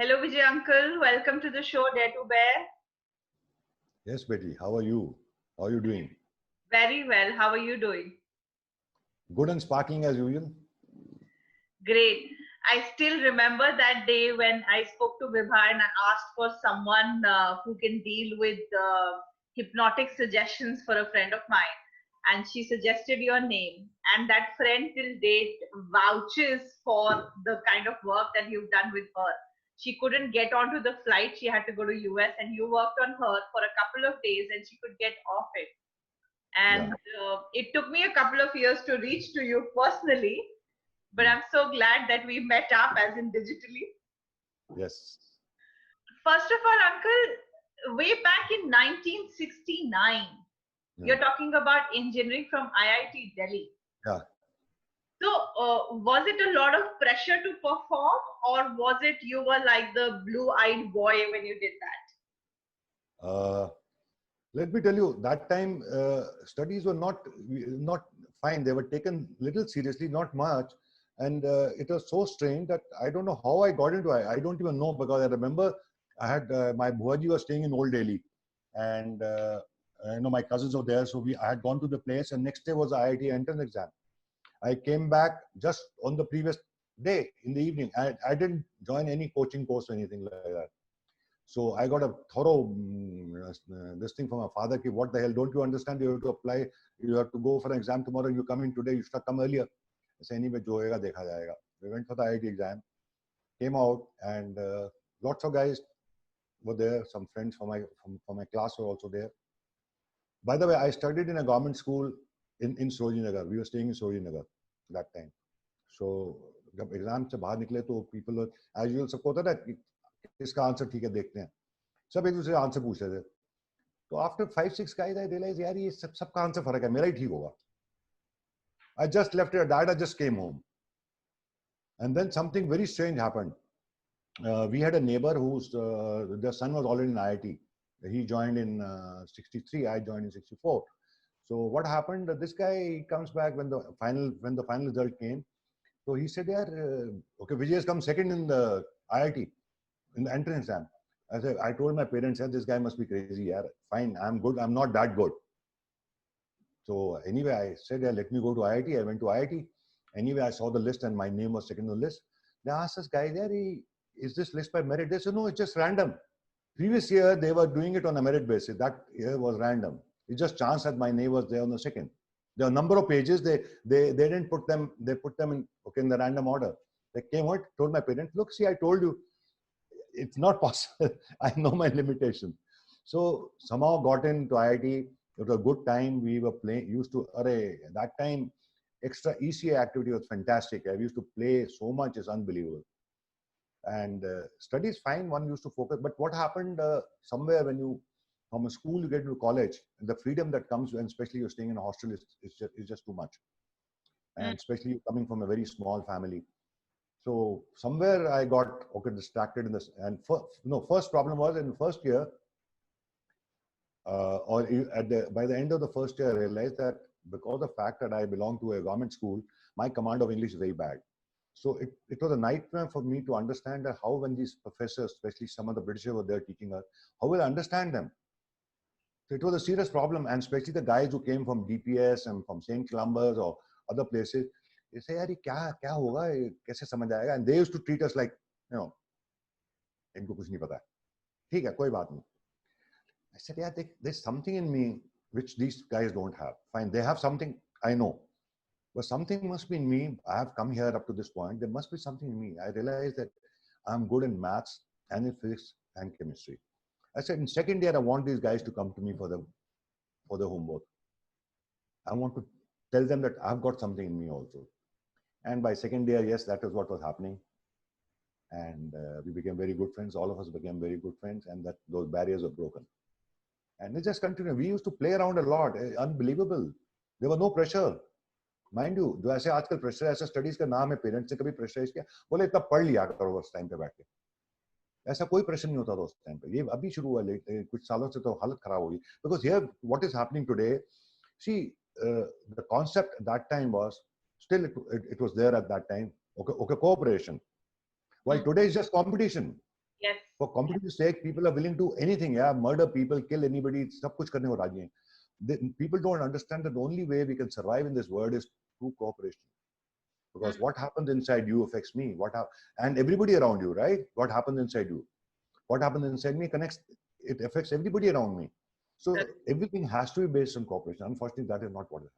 Hello, Vijay uncle. Welcome to the show, Dare to Bear. Yes, Betty. How are you? How are you doing? Very well. How are you doing? Good and sparkling as usual. Great. I still remember that day when I spoke to Vibha and I asked for someone who can deal with hypnotic suggestions for a friend of mine. And she suggested your name. And that friend till date vouches for the kind of work that you've done with her. She couldn't get onto the flight. She had to go to US and you worked on her for a couple of days and she could get off it. Yeah. And it took me a couple of years to reach to you personally, but I'm so glad that we met up as in digitally. Yes. First of all, uncle, way back in 1969, Yeah. you're talking about engineering from IIT Delhi. Yeah. So was it a lot of pressure to perform, or was it you were like the blue-eyed boy when you did that? Uh, Let me tell you, that time studies were not fine. They were taken little seriously, not much, and it was so strange that I don't know how I got into it. I don't even know because I remember I had my Bhuaji was staying in Old Delhi, and my cousins were there, so I had gone to the place, and next day was the IIT entrance exam. I came back just on the previous day in the evening. I didn't join any coaching course or anything like that. So I got a thorough this thing from my father. Ki, what the hell? Don't you understand? You have to apply. You have to go for an exam tomorrow. You come in today. You should have come earlier. I said, anyway, jo hoega, dekha jayega. We went for the IIT exam. Came out, and lots of guys were there. Some friends from my class were also there. By the way, I studied in a government school in Sarojini. We were staying in Sarojini that time. So जब exam से बाहर निकले तो people as usual सबको होता है ना किसका आंसर ठीक है देखते हैं सब एक दूसरे आंसर पूछ रहे थे तो आफ्टर 5-6 गाइस आई रियलाइज यार ये सबका आंसर फर्क है मेरा ही ठीक होगा I just left it that I just came home and then something very strange happened we had a neighbor whose their son was already in IIT. He joined in 63. I joined in 64. So what happened? This guy comes back when the final result came. So he said, "Yeah, okay, Vijay has come second in the IIT in the entrance exam." I told my parents, "Yeah, this guy must be crazy. Yeah, fine, I'm good. I'm not that good." So anyway, I said, "Yeah, let me go to IIT." I went to IIT. Anyway, I saw the list and my name was second on the list. They asked us, "Guys, yeah, is this list by merit?" They said, "No, it's just random." Previous year they were doing it on a merit basis. That year was random. It's just chance that my name was there on the second. There are a number of pages. They didn't put them. They put them in the random order. They came out, told my parents, "Look, see, I told you, it's not possible. I know my limitation." So somehow got into IIT. It was a good time. We were playing. Used to that time extra ECA activity was fantastic. I used to play so much. It's unbelievable. And studies fine. One used to focus. But what happened somewhere when you from a school you get to college, the freedom that comes, and especially you're staying in a hostel, is just too much. And especially coming from a very small family. So somewhere I got distracted in this. And first problem was in the first year, by the end of the first year, I realized that because of the fact that I belong to a government school, my command of English is very bad. So it was a nightmare for me to understand that how when these professors, especially some of the British were there teaching us, how will I understand them? So it was a serious problem, and especially the guys who came from DPS and from St. Columbus or other places, they say, "यार ये क्या होगा? ये कैसे समझ आएगा?" And they used to treat us like, इनको कुछ नहीं पता है. ठीक है, कोई बात नहीं. I said, "Yeah, there's something in me which these guys don't have. Fine, they have something I know, but something must be in me. I have come here up to this point. There must be something in me." I realized that I'm good in maths and in physics and chemistry. I said, in second year, I want these guys to come to me for the homework. I want to tell them that I've got something in me also. And by second year, yes, that is what was happening. And we became very good friends. All of us became very good friends, and that those barriers were broken. And it just continued. We used to play around a lot. Unbelievable. There was no pressure. Mind you जो ऐसे आजकल pressure ऐसा studies का नाम है parents से कभी pressurise किया बोले इतना पढ़ लिया करो उस टाइम पे बैठ के ऐसा कोई प्रेशर नहीं होता था उस टाइम पे ये अभी शुरू हुआ कुछ सालों से तो हालत खराब हुई because here what is happening today see the concept that time was still it was there at that time okay cooperation while today is just competition Yes. For competitive sake, people are willing to do anything. Yeah, murder people, kill anybody. सब कुछ करने को राजी हैं. People don't understand that the only way we can survive in this world is through cooperation. Because what happens inside you affects me. And everybody around you, right? What happens inside you? What happens inside me connects. It affects everybody around me. So everything has to be based on cooperation. Unfortunately, that is not what is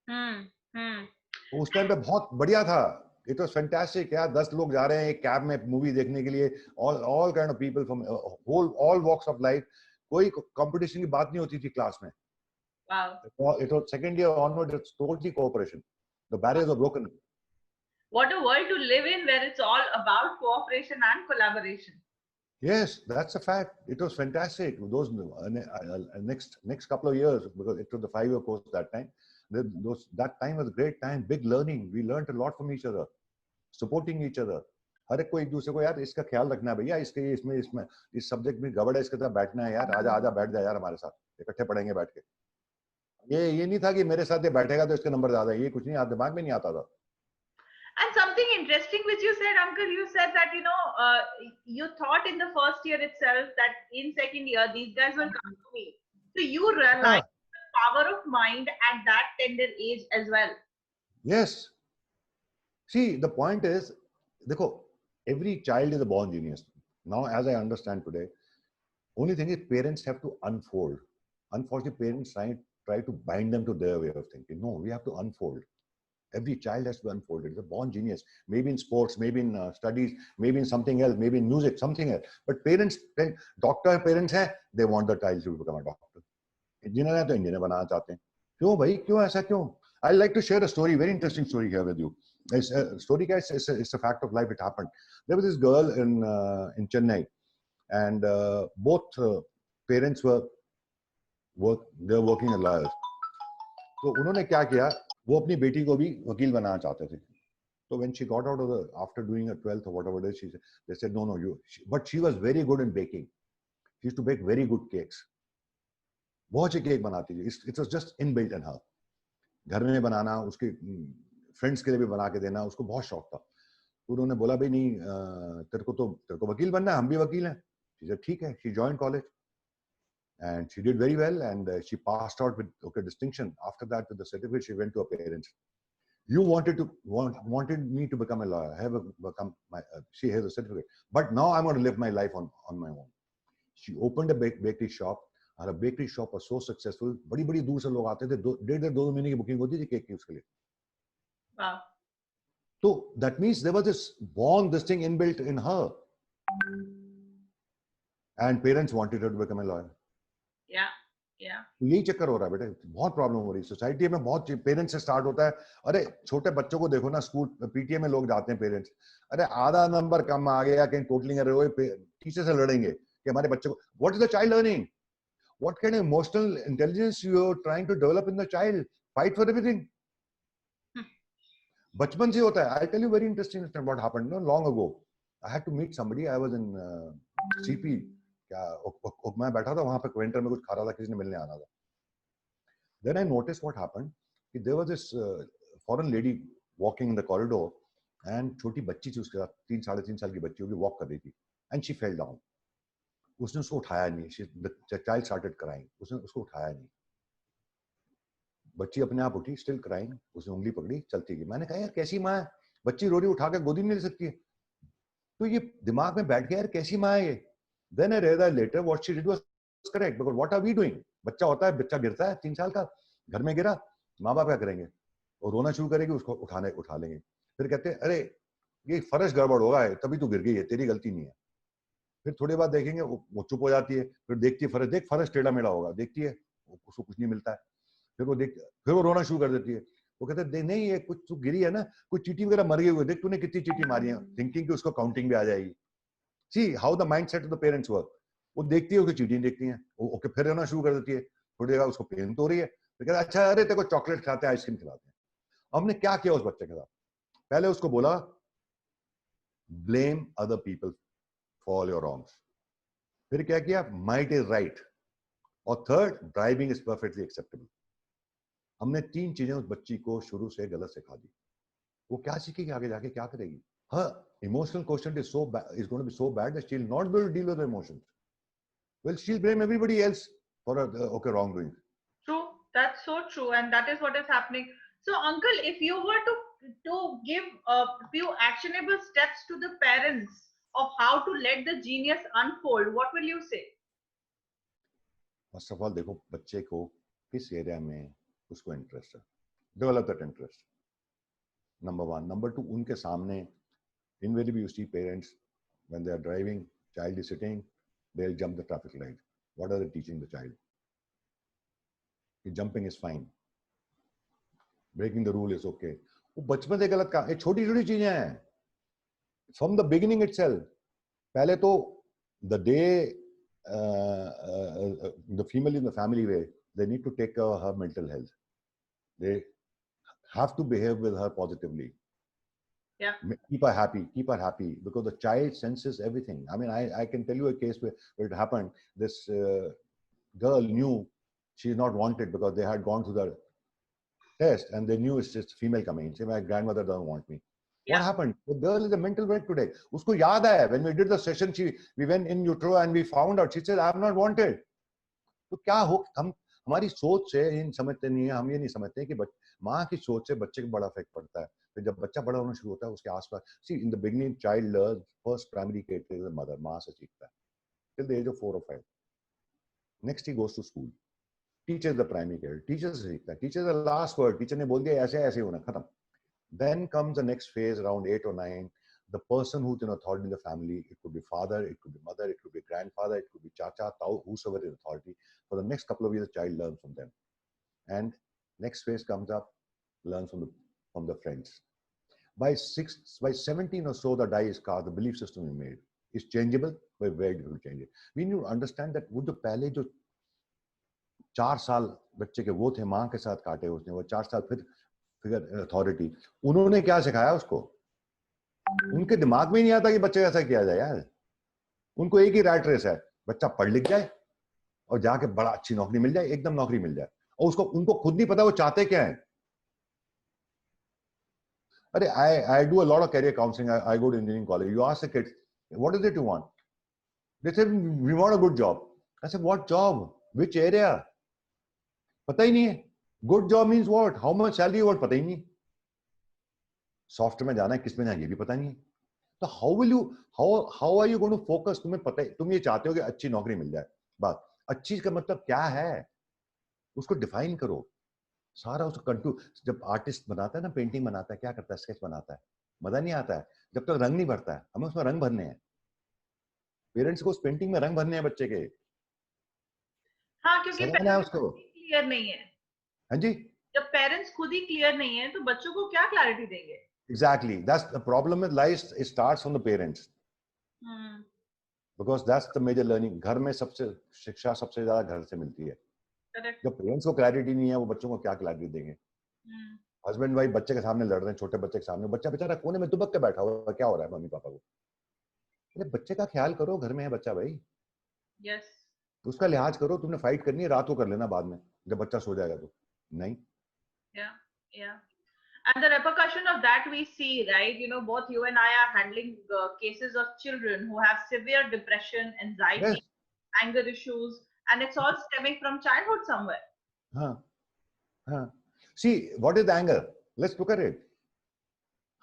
happening. उस time पे बहुत बढ़िया था. It was fantastic. यार 10 लोग जा रहे हैं एक कैब में मूवी देखने के लिए. All kind of people from all walks of life. कोई कंपटीशन की बात नहीं होती थी क्लास में. Wow. It was second year onward. It's totally cooperation. The barriers are broken. What a world to live in, where it's all about cooperation and collaboration. Yes, that's a fact. It was fantastic. Those next couple of years, because it was the 5-year course that time. That time was a great time. Big learning. We learned a lot from each other, supporting each other. हर एक को एक दूसरे को यार इसका ख्याल रखना है भैया, इसके इसमें इस सब्जेक्ट में गड़बड़ है, इसके साथ बैठना है यार, आजा आजा बैठ जा यार हमारे साथ, इकट्ठे पढ़ेंगे बैठ के. ये नहीं था कि मेरे साथ ये बैठेगा तो इसके नंबर ज्यादा है, ये कुछ नहीं, दिमाग में नहीं आता था. And something interesting which you said, uncle, you said that, you thought in the first year itself that in second year, these guys will come to me. So you realized the power of mind at that tender age as well. Yes. See, the point is, देखो, every child is a born genius. Now, as I understand today, only thing is parents have to unfold. Unfortunately, parents try to bind them to their way of thinking. No, we have to unfold. Every child has to be unfolded. It's a born genius. Maybe in sports, maybe in studies, maybe in something else, maybe in music, something else. But parents, doctor parents हैं, they want the child to become a doctor. Engineer है तो engineer बनाना चाहते हैं. क्यों भाई? क्यों ऐसा क्यों? I'd like to share a story, very interesting story here with you. It's a story, guys. It's a fact of life. It happened. There was this girl in Chennai, and both parents were working as lawyers. तो उन्होंने क्या किया? वो अपनी बेटी को भी वकील बनाना चाहते थे. So when she got out of after doing her 12th or whatever it is, they said no, but she was very good in baking. She used to bake very good cakes. बहुत अच्छे cake बनाती थी. It was just inbuilt in her. घर में बनाना, उसके friends के लिए भी बना के देना, उसको बहुत शौक था. उन्होंने बोला भाई नहीं, तेरे को वकील बनना है, हम भी वकील हैं. She said ठीक है. She joined college and she did very well, and she passed out with distinction. After that, with the certificate, she went to her parents. You wanted me to become a lawyer. She has a certificate, but now I'm going to live my life on my own. She opened a bakery shop. Her bakery shop was so successful. बड़ी दूर से लोग आते थे. 1.5-2 महीने की booking होती थी केक की उसके लिए. Wow. So that means there was this thing inbuilt in her, and parents wanted her to become a lawyer. Yeah. Yeah. यही चक्कर हो रहा है बेटे. बहुत प्रॉब्लम हो रही है सोसाइटी में. बहुत पेरेंट्स से स्टार्ट होता है. अरे छोटे बच्चों को देखो ना, स्कूल पीटीए में लोग जाते हैं पेरेंट्स. अरे आधा नंबर कम आ गया, कहीं टोटलिंग कर रहे हो, टीचर से लड़ेंगे कि हमारे बच्चे को. What is the child learning? What kind of emotional intelligence you are trying to develop in the child? Fight for everything. बचपन से होता है. I tell you very interesting what happened long ago. I had to meet somebody. I was in CP. क्या मैं बैठा था वहां पे क्वेंटर में, कुछ खा रहा था, किसी ने मिलने आना था. Then I noticed what happened. There was this foreign lady walking in the corridor, and छोटी बच्ची थी उसके साथ, 3-3.5 साल की बच्ची होगी, वॉक कर रही थी, and she fell down. उसने उसको उठाया नहीं. The child started crying. उसने उसको उठाया नहीं. बच्ची अपने आप उठी, still crying. उसने उंगली पकड़ी, चलती गई. मैंने कहा यार कैसी माँ है, बच्ची रो रही, उठा के गोदी में नहीं ले सकती है. तो ये दिमाग में बैठ गया यार, कैसी माँ है ये. Then I realized later what she did was correct, because what are we doing? बच्चा होता है, बच्चा गिरता है 3 साल का, घर में गिरा, माँ बाप क्या करेंगे? और रोना शुरू करेगी, उसको उठा लेंगे. फिर कहते हैं अरे ये फर्श गड़बड़ होगा है, तभी तू गिर गई है, तेरी गलती नहीं है. फिर थोड़ी बात देखेंगे, वो चुप हो जाती है. फिर देखती है देख फर्श टेढ़ा मेढ़ा होगा, देखती है, उसको कुछ नहीं मिलता है. फिर वो रोना शुरू कर देती है. वो कहते हैं नहीं, ये कुछ तू गिरी है ना, कुछ चीटी वगैरह मर गई हुई, देख तूने कितनी चीटी मारी है, थिंकिंग कि उसको काउंटिंग भी आ जाएगी. See how the mindset of the parents work. वो देखती है, उसकी चीटी देखती है, ओके, फिर रोना शुरू कर देती है. थोड़ी देर उसको पेन तो हो रही है, फिर कहता है अच्छा अरे तेरे को चॉकलेट खिलाते हैं, आइसक्रीम खिलाते हैं. हमने क्या किया उस बच्चे के साथ? पहले उसको बोला blame other people for your wrongs. फिर क्या किया? Might is right. और third, driving is perfectly acceptable. हमने 3 चीजें उस बच्ची को शुरू से गलत सिखा दी. वो क्या सीखेगी आगे जाके, क्या करेगी? her emotional quotient is going to be so bad that she'll not be able to deal with her emotions. Well, she'll blame everybody else for her wrongdoing. True, that's so true, and that is what is happening. So, uncle, if you were to give a few actionable steps to the parents of how to let the genius unfold, what will you say? First of all देखो बच्चे को किस area में उसको interest है, develop that interest, number one. Number two, उनके सामने invariably you see parents when they are driving, child is sitting, they'll jump the traffic light. What are they teaching the child? Jumping is fine, breaking the rule is okay. वो बचपन से गलत काम, ये छोटी छोटी चीजें हैं from the beginning itself. पहले तो the day the female in the family way, they need to take care of her mental health. They have to behave with her positively. Yeah. Keep her happy, because the child senses everything. I mean, I can tell you a case where it happened. This girl knew she's not wanted because they had gone through the test and they knew it's just female coming. Say, my grandmother doesn't want me. Yeah. What happened? The girl is a mental wreck today. Usko yaad hai, when we did the session, we went in utero and we found out. She said, I'm not wanted. तो क्या हो, हम हमारी सोच से इन समझते नहीं है, हम ये नहीं समझते कि माँ की सोच से बच्चे को बड़ा इफेक्ट पड़ता है. फिर जब बच्चा बड़ा होना शुरू होता है उसके आसपास, see in the beginning child learn first primary care is the mother, माँ से सीखता है till the age of 4 or 5. Next he goes to school, teacher the primary care, teacher से सीखता है, teacher the last word, teacher ने बोल दिया ऐसे ऐसे होना, खत्म. Then comes the next phase around 8 or 9. The person who's in authority in the family, it could be father, it could be mother, it could be grandfather, it could be chacha, tau, whosoever is authority. For the next couple of years, the child learns from them. And next phase comes up, learns from the friends. By 17 or so, the die is cast, the belief system is made. It's changeable, but very difficult to change it. We need to understand that वो जो पहले जो 4 साल बच्चे के वो थे, माँ के साथ काटे उसने, वो 4 साल फिर फिगर अथॉरिटी, उन्होंने क्या सिखाया उसको? उनके दिमाग में नहीं आता कि बच्चे ऐसा किया जाए यार. उनको एक ही रैट रेस है, बच्चा पढ़ लिख जाए और जाके बड़ा अच्छी नौकरी मिल जाए, एकदम नौकरी मिल जाए, और उसको उनको खुद नहीं पता वो चाहते क्या है. अरे I do a lot of career counseling. I go to engineering college. You ask the kids, what is it you want? They say, we want a good job. I said, what job? Which area? पता ही नहीं है. Good job means what? How much salary you want? पता ही नहीं. Software में जाना है, किस में जाना ये भी पता नहीं है. तो how are you going to focus? तुम्हें पता है, तुम ये चाहते हो कि अच्छी नौकरी मिल जाए. बात अच्छी का मतलब क्या है, उसको डिफाइन करो. सारा उसको जब आर्टिस्ट बनाता है ना, पेंटिंग बनाता है, क्या करता है, स्केच बनाता है, मजा नहीं आता है जब तक रंग नहीं भरता है. हमें उसमें रंग भरने हैं. पेरेंट्स को उस पेंटिंग में रंग भरने हैं बच्चे के. हाँ, क्योंकि पेरेंट्स उसको क्लियर नहीं है. हाँ जी, जब पेरेंट्स खुद ही क्लियर नहीं है तो बच्चों को क्या क्लैरिटी देंगे? Exactly. That's the problem with lies. It starts from the parents. Because that's the major learning. घर में सबसे शिक्षा सबसे ज्यादा घर से मिलती है. Correct. जब पेरेंट्स को क्लैरिटी नहीं है, वो बच्चों को क्या क्लैरिटी देंगे? हस्बैंड वाइफ बच्चे के सामने लड़ रहे हैं, छोटे बच्चे के सामने, बच्चा बेचारा कोने में दुबक के बैठा हुआ है, क्या हो रहा है मम्मी पापा को? अरे बच्चे का ख्याल करो, घर में है बच्चा भाई. Yes. तो उसका लिहाज करो. तुमने फाइट करनी है, रात को कर लेना, बाद में जब बच्चा सो जाएगा तो नहीं. Yeah. And the repercussion of that we see, right? You know, both you and I are handling cases of children who have severe depression, anxiety, yes, anger issues, and it's all stemming from childhood somewhere. See, what is the anger? Let's look at it.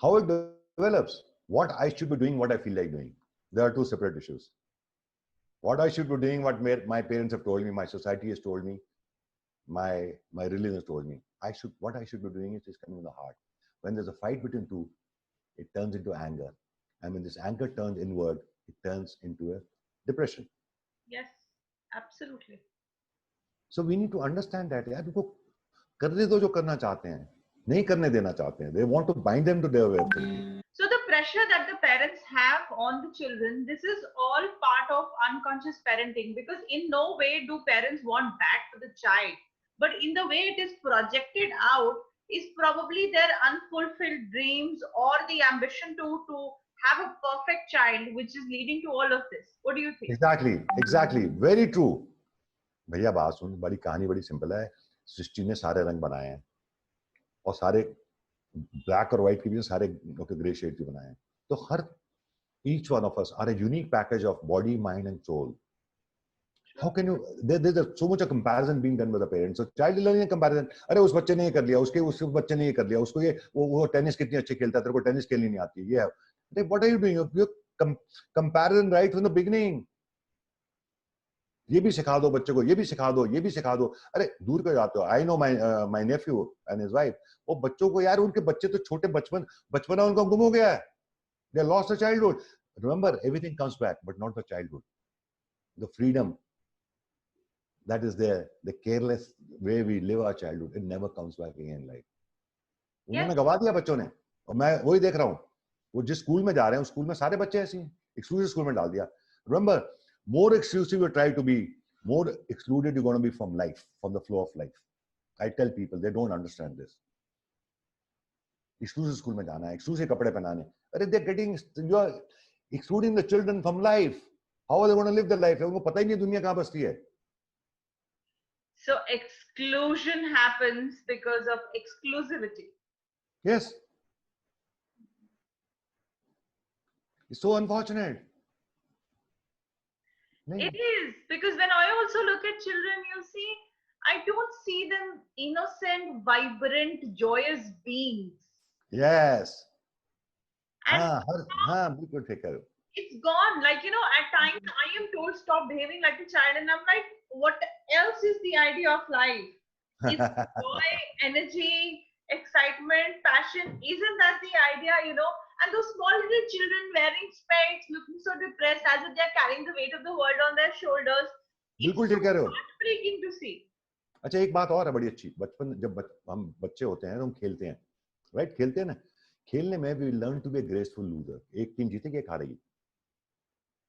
How it develops. What I should be doing, what I feel like doing. There are two separate issues. What I should be doing, what my parents have told me, my society has told me, my religion has told me. What I should be doing is coming in the heart. When there's a fight between two, it turns into anger. And when this anger turns inward, it turns into a depression. Yes, absolutely. So we need to understand that. यार उनको करने दो जो करना चाहते हैं, नहीं करने देना चाहते हैं. They want to bind them to their way of thinking. So the pressure that the parents have on the children, this is all part of unconscious parenting, because in no way do parents want bad for the child. But in the way it is projected out is probably their unfulfilled dreams or the ambition to have a perfect child, which is leading to all of this. What do you think? Exactly. Very true. भैया बात सुन, बड़ी कहानी बड़ी simple है. सृष्टि ने सारे रंग बनाए हैं और सारे ब्लैक और व्हाइट के भी सारे ग्रे शेड भी बनाए हैं. तो हर each one of us are a unique package of body, mind, and soul. How can you? There's so much a comparison being done with the parents. So child learning comparison. अरे उस बच्चे ने ये कर लिया, उस बच्चे ने ये कर लिया, उसको ये वो टेनिस कितनी अच्छी खेलता है, तेरे को टेनिस खेलनी नहीं आती. Yeah. What are you doing? You're comparison right from the beginning. ये भी सिखा दो बच्चे को, ये भी सिखा दो, ये भी सिखा दो. अरे दूर कर जाते हो. I know my nephew and his wife. वो बच्चों को यार उनके बच्चे तो छोटे बचपना उनका गुम हो गया है. They lost the childhood. Remember, everything comes back, but not the childhood. The freedom that is there, the careless way we live our childhood, it never comes back again in life. उन्होंने गवा दिया बच्चों ने, और मैं वही देख रहा हूँ. वो जिस स्कूल में जा रहे हैं, उस स्कूल में सारे बच्चे ऐसे हैं. एक्सक्लूसिव स्कूल में डाल दिया. Remember, more exclusive you try to be, more excluded you're going to be from life, from the flow of life. I tell people, they don't understand this. Exclusive school में जाना है, exclusive कपड़े पहनाने. अरे they're getting, you are excluding the children from life. How are they going to live their life? उनको पता ही नहीं दुनिया कहाँ बसती है. So exclusion happens because of exclusivity. Yes. It's so unfortunate. It is, because when I also look at children, you see, I don't see them innocent, vibrant, joyous beings. Yes. And बिल्कुल ठीक है. it's gone. Like, you know, at times I am told stop behaving like a child, and I'm like, what else is the idea of life? It's joy, energy, excitement, passion. Isn't that the idea, you know? And those small little children wearing specs, looking so depressed as if they're carrying the weight of the world on their shoulders. बिल्कुल ठीक कह रहे हो. Heartbreaking to see. अच्छा, एक बात और है बड़ी अच्छी. बचपन जब हम बच्चे होते हैं, हम खेलते हैं, राइट? खेलते हैं ना. खेलने में we learn to be a graceful loser. एक टीम जीतेगी, एक हारेगी.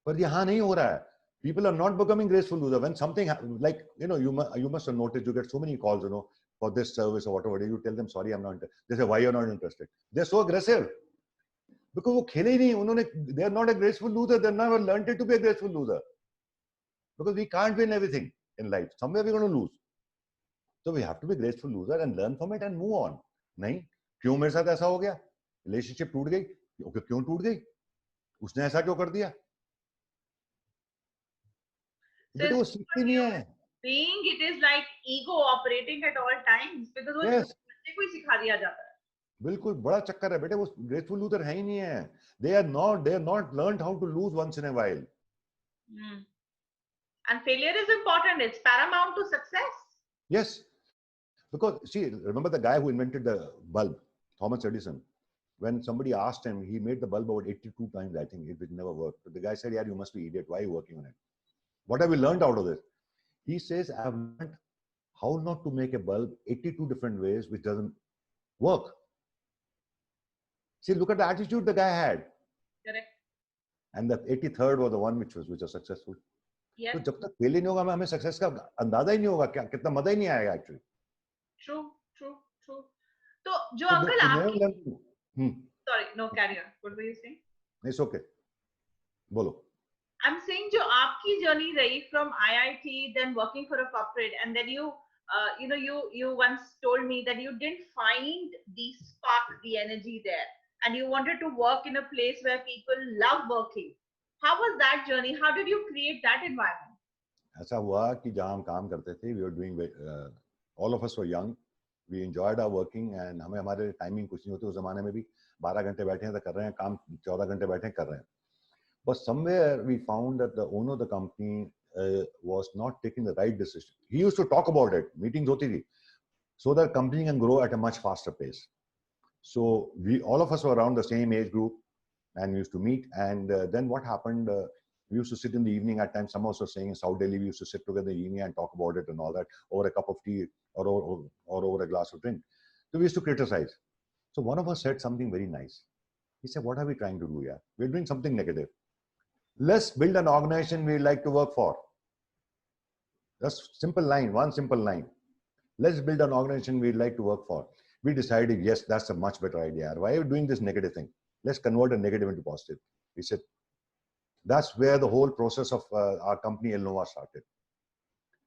पर यहाँ नहीं हो रहा है. People are not becoming graceful loser. When something like, you know, you must have noticed, you get so many calls, you know, for this service or whatever. You tell them sorry, I'm not interested. They say why you're not interested. They're so aggressive because वो खेले ही नहीं. उन्होंने, they are not a graceful loser. They've never learned it to be a graceful loser. Because we can't win everything in life. Somewhere we're going to lose. So we have to be a graceful loser and learn from it and move on. नहीं, क्यों मेरे साथ ऐसा हो गया? Relationship टूट गई. Okay, क्यों टूट गई? उसने ऐसा क्यों कर दिया? बेटे वो सीखती नहीं है. Being, it is like ego operating at all times, because वो बच्चे को ही सिखा दिया जाता है. बिल्कुल बड़ा चक्कर है बेटे. वो ग्रेसफुल लूजर है ही नहीं है. They are not learned how to lose once in a while. And failure is important. It's paramount to success. Yes, because see, remember the guy who invented the bulb, Thomas Edison. When somebody asked him, he made the bulb about 82 times. I think it never worked. But the guy said, "Yeah, you must be idiot. Why are you working on it? What have you learned out of this?" He says, "I've learned how not to make a bulb 82 different ways which doesn't work." See, look at the attitude the guy had. Correct. And the 83rd was the one which was successful. Yeah. तो जब तक fail ही नहीं होगा, हमें success का अंदाजा ही नहीं होगा, क्या कितना मजा ही नहीं आएगा एक्चुअली. True. तो जो अंकल आपकी, sorry, no, carry on. What were you saying? It's okay. बोलो. I'm saying जो आपकी journey रही from IIT, then working for a corporate, and then you once told me that you didn't find the spark, the energy there, and you wanted to work in a place where people love working. How was that journey? How did you create that environment? ऐसा हुआ कि जहाँ हम काम करते थे, we were doing, all of us were young, we enjoyed our working, and हमें हमारे टाइमिंग कुछ नहीं होती. उस जमाने में भी 12 घंटे बैठे हैं तो कर रहे हैं काम, 14 घंटे बैठे हैं कर रहे हैं. But somewhere we found that the owner of the company was not taking the right decision. He used to talk about it, meetings hoti thi, so that company can grow at a much faster pace. So all of us were around the same age group and we used to meet. And then what happened, we used to sit in the evening. At times, some of us were staying in South Delhi. We used to sit together in the evening and talk about it and all that over a cup of tea or over a glass of drink. So we used to criticize. So one of us said something very nice. He said, "What are we trying to do here? We're doing something negative. Let's build an organization we'd like to work for." That's simple line, one simple line. Let's build an organization we'd like to work for. We decided, yes, that's a much better idea. Why are you doing this negative thing? Let's convert a negative into positive. He said, that's where the whole process of our company Elnova started.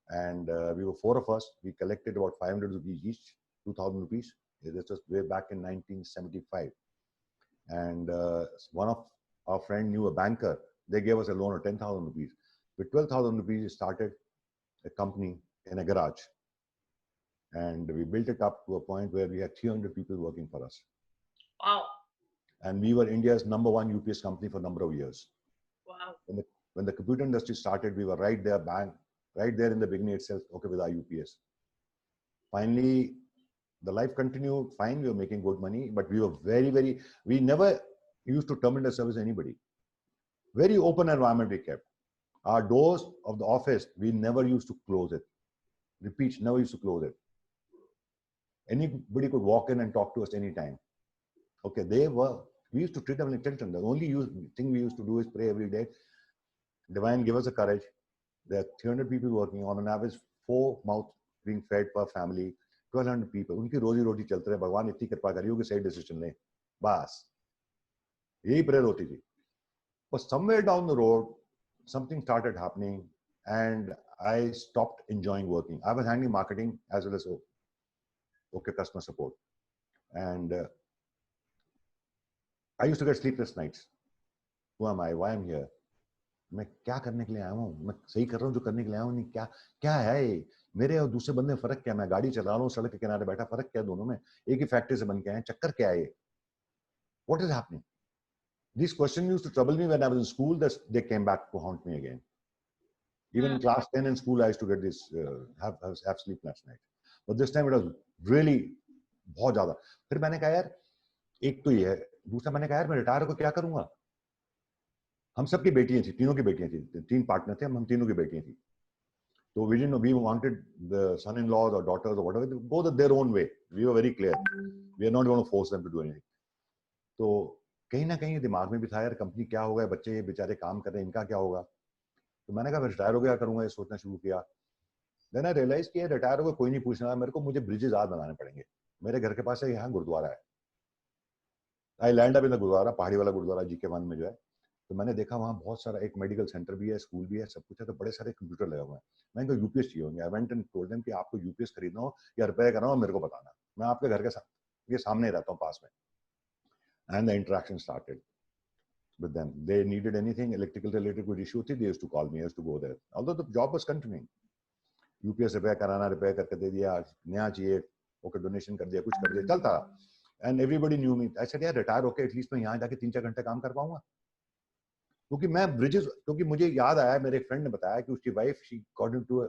And we were 4 of us. We collected about 500 rupees each, 2,000 rupees. This was way back in 1975. And one of our friend knew a banker. They gave us a loan of 10,000 rupees. With 12,000 rupees, we started a company in a garage. And we built it up to a point where we had 300 people working for us. Wow. And we were India's #1 UPS company for a number of years. Wow. When the computer industry started, we were right there, right there in the beginning itself, okay, with our UPS. Finally, the life continued fine. We were making good money, but we were we never used to terminate service to anybody. Very open environment we kept. Our doors of the office, we never used to close it. Repeat, never used to close it. Anybody could walk in and talk to us anytime. Okay, we used to treat them like children. The only thing we used to do is pray every day. Divine, give us the courage. There are 300 people working on an average 4 mouths being fed per family. 1,200 people. उनकी रोजी रोटी चलते रहे. भगवान इतनी कृपा करियो कि सही डिसीजन लें. बस यही प्रेयर होती थी. But somewhere down the road, something started happening, and I stopped enjoying working. I was handling marketing as well as customer support, and I used to get sleepless nights. Who am I? Why am I here? मैं क्या करने के लिए आया हूँ? मैं सही कर रहा हूँ जो करने के लिए आया हूँ नहीं. क्या है ये? मेरे और दूसरे बंदे में फर्क क्या? मैं गाड़ी चला रहा हूँ, सड़क के किनारे बैठा, फर्क क्या दोनों में? एक ही फैक्ट्री से बन के आए, चक्कर क्या है ये? What is happening? These questions used to trouble me when I was in school. That they came back to haunt me again. Even in class 10 in school, I used to get this have sleepless night. But this time it was really बहुत ज़्यादा. फिर मैंने कहा यार, एक तो ये है, दूसरा मैंने कहा यार मैं रिटायर होकर क्या करूँगा? हम सबकी बेटियां थी, तीनों की बेटियां थी, 3 पार्टनर थे, हम तीनों की बेटियां थी. So we wanted the son-in-laws or daughters or whatever to go their own way. We were very clear. We are not going to force them to do anything. तो कहीं ना कहीं दिमाग में भी था यार कंपनी क्या होगा, बच्चे ये बेचारे काम कर रहे हैं, इनका क्या होगा. तो मैंने कहा रिटायर हो गया करूंगा, ये सोचना शुरू किया. देन आई रियलाइज कि रिटायर होगा कोई नहीं पूछना, मेरे को मुझे ब्रिजेस आज बनाने पड़ेंगे. मेरे घर के पास है यहाँ गुरुद्वारा है. I land up in the gurdwara, पहाड़ी वाला गुरुद्वारा GK1 में जो है. तो मैंने देखा वहाँ बहुत सारा, एक मेडिकल सेंटर भी है, स्कूल भी है, सब कुछ है. तो बड़े सारे कंप्यूटर लगे हुए हैं. मैंने कहा यूपीएस चाहिए होंगे. I went and told them कि आपको यूपीएस खरीदना हो या रिपेयर करना हो मेरे को बताना, मैं आपके घर के सामने रहता हूँ, पास में. And the interaction started with them. They needed anything electrical related कोई issue थी, they used to call me, I used to go there. Although the job was continuing. UPS repair कराना, रिपेयर करके दे दिया, नया चाहिए, ओके डोनेशन कर दिया, कुछ कर दिया, चलता. And everybody knew me. I said यार रिटायर होके एटलीस्ट मैं यहाँ जाके 3-4 घंटे काम कर पाऊंगा. क्योंकि मैं ब्रिजेस, क्योंकि मुझे याद आया, मेरे फ्रेंड ने बताया कि उसकी wife she got into a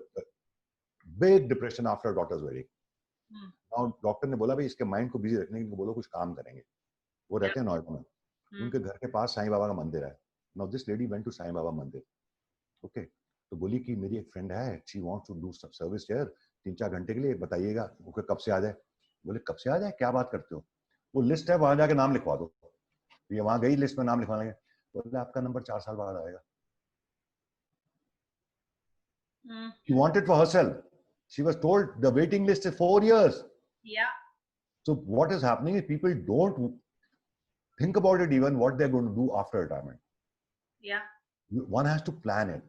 big depression after daughter's wedding. और डॉक्टर ने बोला भाई इसके माइंड को बिजी रखने के लिए बोलो कुछ काम करेंगे. वो रहते हैं नोएडा में, उनके घर के पास साईं बाबा का मंदिर है. Now this lady went to Sai Baba mandir. Okay, तो बोली कि मेरी एक फ्रेंड है, she wants to do service here 3-4 घंटे के लिए, बताइएगा. ओके, कब से आ जाए? बोले कब से आ जाए, क्या बात करते हो? वो लिस्ट है, वहां जाके नाम लिखवा दो. ये वहां गई, लिस्ट में नाम लिखवाने. बोले आपका नंबर 4 साल बाद आएगा. She wanted for herself. She was told the waiting list is 4 years. Yeah. So what is happening is people don't think about it even what they're going to do after retirement. Yeah. One has to plan it.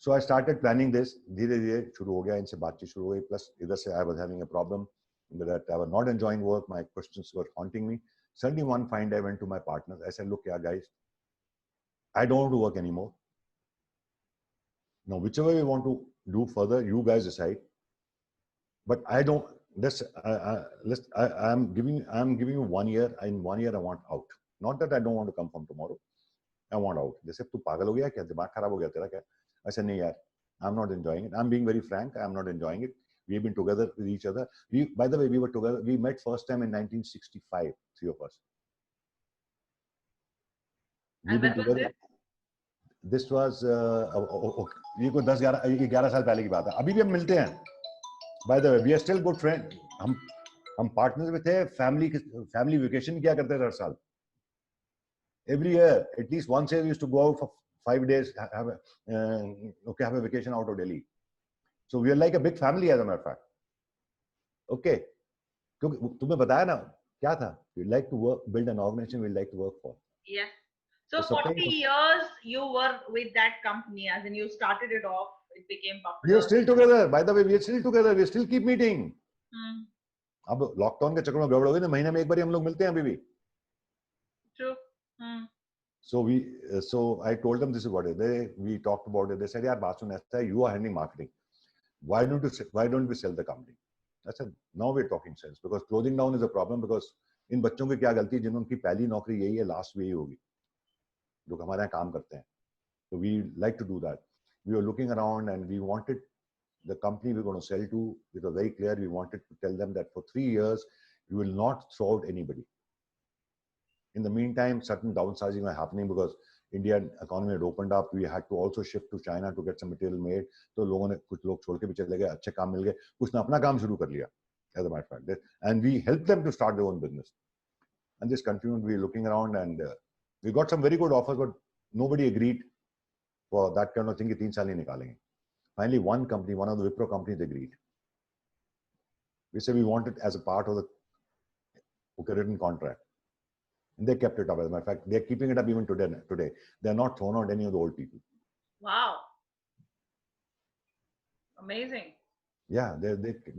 So I started planning this. धीरे धीरे शुरू हो गया, इनसे बातचीत शुरू हो गई. Plus इधर से I was having a problem that I was not enjoying work. My questions were haunting me. Suddenly one fine day I went to my partners. I said, look, yeah, guys, I don't want to work anymore. Now, whichever we want to do further, you guys decide. But I don't. I'm giving you 1 year. In 1 year, I want out. Not that I don't want to come from tomorrow. I want out. जैसे तू पागल हो गया क्या, दिमाग खराब हो गया तेरा क्या? ऐसा नहीं यार. I'm not enjoying it. I'm being very frank. I'm not enjoying it. We've been together with each other. By the way, we were together. We met first time in 1965. 3 of us. We've been together. This was ये कोई 10-11 साल पहले की बात है. अभी भी हम मिलते हैं. By the way, we are still good friends. हम partners में थे. Family vacation किया करते थे हर साल. Every year, at least once a year, we used to go out for 5 days, have a vacation out of Delhi. So we are like a big family, as a matter of fact. Okay. क्योंकि तुम्हें बताया ना क्या था? We like to work, build an organization we like to work for. Yeah. So 40 years you were with that company, as in you started it off, it became popular. We are still together. By the way, we are still together. We still keep meeting. अब lockdown के चक्कर में गड़बड़ हो गई ना, महीने में एक बार हम लोग मिलते हैं अभी भी. Hmm. So I told them this is what it is. We talked about it. They said, "Yeah, Basun, you are handling marketing. Why don't we sell the company?" I said, "Now we're talking sense because closing down is a problem because इन बच्चों की क्या गलती है जिन्होंने उनकी पहली नौकरी यही है लास्ट भी यही होगी जो हमारे यहाँ काम करते हैं so we like to do that we were looking around and we wanted the company we're going to sell to it was very clear we wanted to tell them that for 3 years we will not throw out anybody in the meantime certain downsizing were happening because Indian economy had opened up we had to also shift to China to get some material made तो लोगों ने कुछ लोग छोड़ के भी चले गए अच्छे काम मिल गए कुछ ने अपना काम शुरू कर लिया as a matter of fact and we helped them to start their own business and this continued we were looking around and we got some very good offers but nobody agreed for that kind of thing कि 3 साल ही निकालेंगे finally one company one of the Wipro companies agreed we said we want it as a part of the written contract and they kept it up as a matter of fact they're keeping it up even today they're not thrown out any of the old people Wow. Amazing. yeah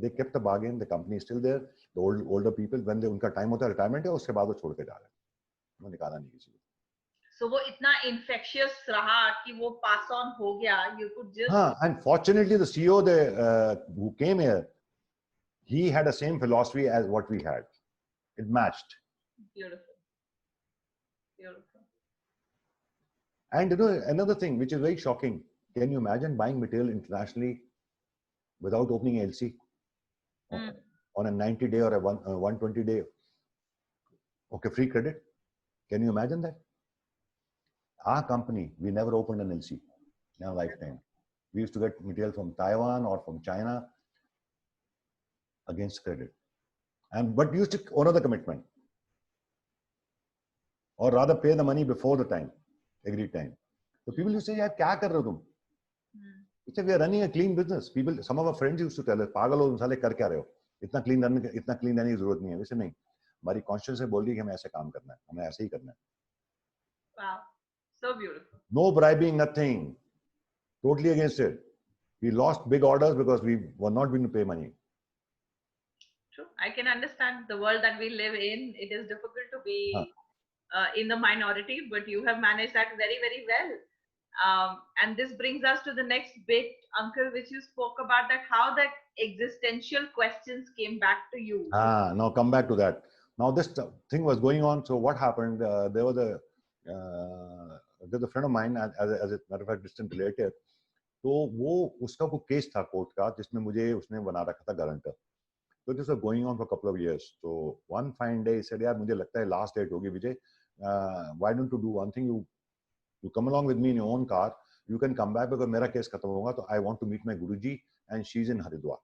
they kept the bargain the company is still there the older people when they उनका time होता है retirement है उसके बाद वो छोड़ के जा रहे हैं वो निकाला नहीं किसी को So वो इतना infectious रहा कि वो pass on हो गया. You could just. हाँ and fortunately the CEO who came here he had the same philosophy as what we had it matched Beautiful. Beautiful. and you know another thing which is very shocking can you imagine buying material internationally without opening LC on a 90-day or a 120-day okay free credit can you imagine that our company we never opened an LC in our lifetime we used to get material from Taiwan or from China against credit and but used to honor the commitment or rather pay the money before the time agreed time so people used to say yaar kya kar rahe ho tum we say we are running a clean business people some of our friends used to tell us pagal ho tum sale kar kya rahe ho इतना clean रहने की जरूरत नहीं है वैसे नहीं हमारी conscious से बोल रही है कि हमें ऐसे काम करना है हमें ऐसे ही करना है Wow, so beautiful. no bribing nothing totally against it we lost big orders because we were not going to pay money True. I can understand the world that we live in. It is difficult to be in the minority, but you have managed that very, very well. And this brings us to the next bit, Uncle, which you spoke about that how that existential questions came back to you. Now come back to that. Now this thing was going on. So what happened? There was there's a friend of mine, as a matter of fact, distant relative. तो वो उसका कोई case था court का जिसमें मुझे उसने बना रखा था गारंटर तो this was going on for couple of years तो वन फाइन डे सेड यार मुझे लगता है लास्ट डेट होगी Vijay why don't you do one thing you come along with me in your own car you can come back because मेरा case खत्म होगा तो I want to meet my Guruji and she's in Haridwar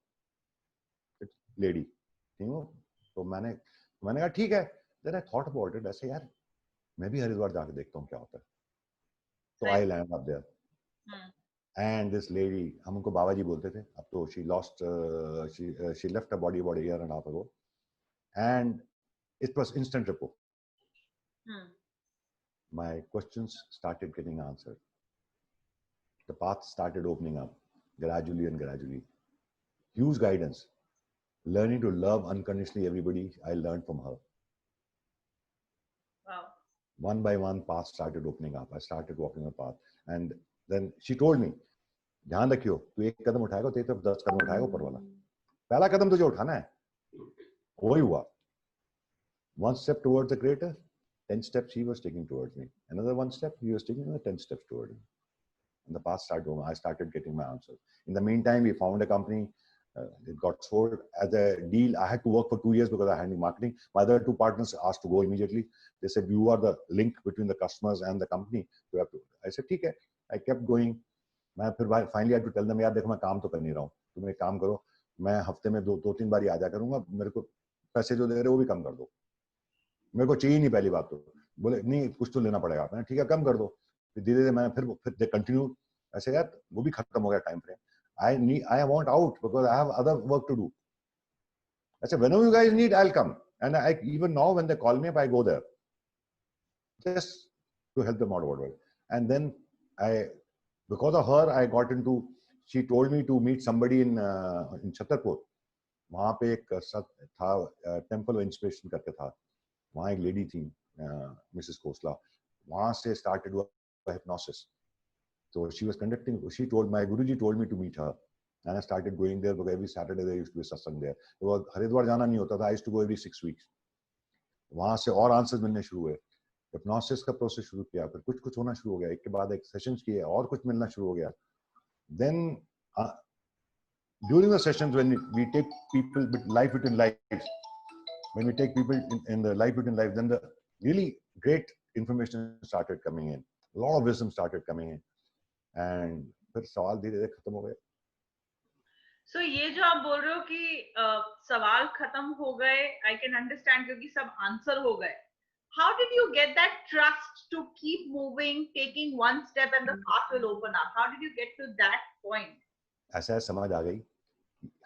lady ठीक हो तो मैंने कहा ठीक है then I thought about it ऐसे यार मैं भी हरिद्वार जाके देखता हूँ क्या होता है तो I landed up there and this lady हम उनको बाबा जी बोलते थे अब तो she lost she left her body about a year and a half ago and it was instant repo my questions started getting answered the path started opening up gradually and gradually huge guidance learning to love unconditionally everybody I learned from her wow one by one path started opening up I started walking the path and then she told me ध्यान रखियो तू एक कदम उठाएगा तेरी तरफ 10 कदम उठाएगा ऊपर वाला पहला कदम तुझे उठाना है वही हुआ one step towards the creator 10 steps he was taking towards me another one step he was taking another 10 steps towards me and the path started going I started getting my answers in the meantime we found a company it got sold as a deal I had to work for 2 years because I had marketing my other two partners asked to go immediately they said you are the link between the customers and the company you have to I said ठीक है I kept going मैं फिर finally I to tell them यार देखो मैं काम तो कर नहीं रहा हूँ तुम एक काम करो मैं हफ्ते में दो तीन बार आ जा करूंगा मेरे को पैसे जो दे रहे हो वो भी कम कर दो मेरे को चाहिए नहीं पहली बात तो बोले नहीं कुछ तो लेना पड़ेगा मैंने ठीक है कम कर दो फिर धीरे धीरे मैं फिर दे कंटिन्यू ऐसे यार वो भी खत्म हो गया time frame I want out because I have other work to do I said whenever you guys need I'll come and I even now when they call me up I go there just to help them out whatever and then because of her I got into she told me to meet somebody in Chhatarpur वहां पे एक था temple inspiration करके था वहां एक lady थी Mrs कोसला वहां से started hypnosis. So she was conducting. She told my Guruji told me to meet her, and I started going there because every Saturday there used to be satsang there. तो हरिद्वार जाना नहीं होता था. I used to go every 6 weeks. वहां से और answers मिलने शुरू हुए. हिप्नोसिस का प्रोसेस शुरू किया, फिर कुछ कुछ होना शुरू हो गया, एक के बाद एक सेशंस किए और कुछ मिलना शुरू हो गया. Then during the sessions when we take people life between lives, when we take people in the life between lives, then the really great information started coming in, a lot of wisdom started coming in, and फिर सवाल धीरे धीरे खत्म हो गए. So ये जो आप बोल रहे हो कि सवाल खत्म हो गए, I can understand क्योंकि सब आंसर हो गए. How did you get that trust to keep moving, taking one step and the path will open up? How did you get to that point? ऐसा समझ आ गई,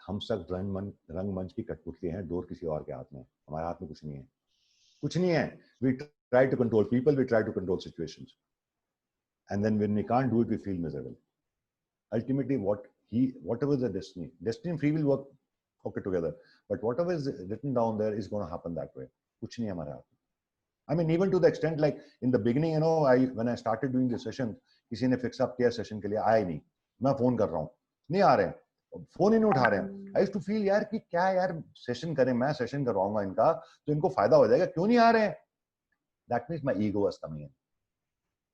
हम सब रंगमंच की कठपुतली हैं, डोर किसी और के हाथ में, हमारे हाथ में कुछ नहीं है, कुछ नहीं है. We try to control people, we try to control situations, and then when we can't do it, we feel miserable. Ultimately, whatever the destiny and free will work okay together, but whatever is written down there is going to happen that way. कुछ नहीं है हमारे हाथ में. I mean, even to the extent like in the beginning, when I started doing the session, किसी ने fix up किया session के लिए, आए नहीं, मैं फोन कर रहा हूँ, नहीं आ रहे हैं, फोन ही नहीं उठा रहे हैं. I used to feel यार कि क्या यार session करें, मैं session करवाऊंगा इनका तो इनको फायदा हो जाएगा, क्यों नहीं आ रहे हैं? That means my ego was coming in,